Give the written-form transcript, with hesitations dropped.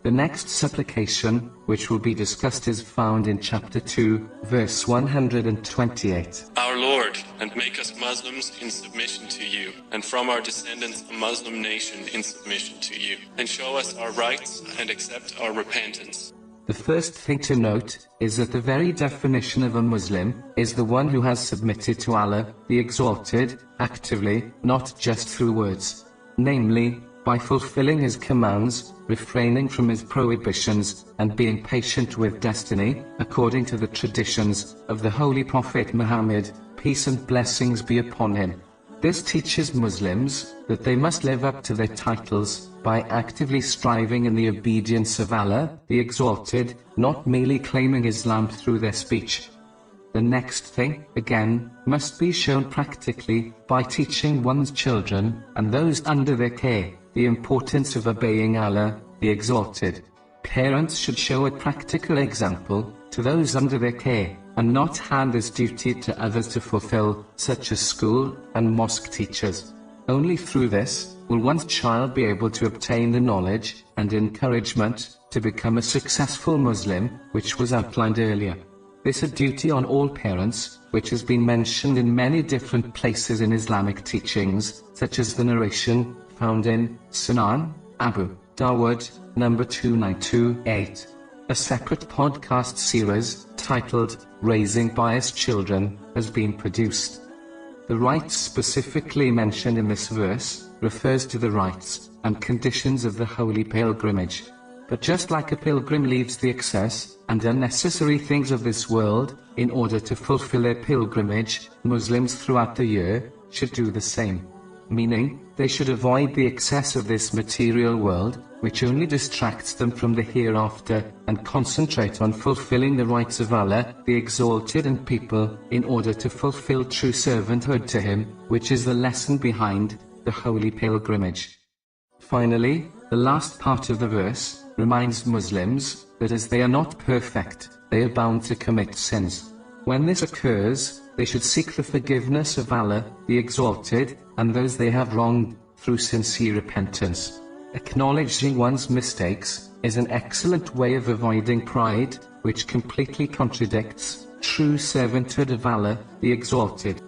The next supplication, which will be discussed, is found in chapter 2, verse 128. Our Lord, and make us Muslims in submission to you, and from our descendants a Muslim nation in submission to you, and show us our rights and accept our repentance. The first thing to note is that the very definition of a Muslim is the one who has submitted to Allah, the Exalted, actively, not just through words. Namely, by fulfilling His commands, refraining from His prohibitions, and being patient with destiny, according to the traditions of the Holy Prophet Muhammad, peace and blessings be upon him. This teaches Muslims that they must live up to their titles by actively striving in the obedience of Allah, the Exalted, not merely claiming Islam through their speech. The next thing, again, must be shown practically by teaching one's children, and those under their care, the importance of obeying Allah, the Exalted. Parents should show a practical example to those under their care, and not hand this duty to others to fulfill, such as school and mosque teachers. Only through this will one's child be able to obtain the knowledge and encouragement to become a successful Muslim, which was outlined earlier. This is a duty on all parents, which has been mentioned in many different places in Islamic teachings, such as the narration found in Sunnah, Abu Dawud, number 2928. A separate podcast series, titled Raising Biased Children, has been produced. The rites specifically mentioned in this verse refers to the rites and conditions of the holy pilgrimage. But just like a pilgrim leaves the excess and unnecessary things of this world in order to fulfill their pilgrimage, Muslims throughout the year should do the same. Meaning, they should avoid the excess of this material world, which only distracts them from the hereafter, and concentrate on fulfilling the rights of Allah, the Exalted, and people, in order to fulfill true servanthood to Him, which is the lesson behind the holy pilgrimage. Finally, the last part of the verse reminds Muslims that as they are not perfect, they are bound to commit sins. When this occurs, they should seek the forgiveness of Allah, the Exalted, and those they have wronged, through sincere repentance. Acknowledging one's mistakes is an excellent way of avoiding pride, which completely contradicts true servanthood of Allah, the Exalted.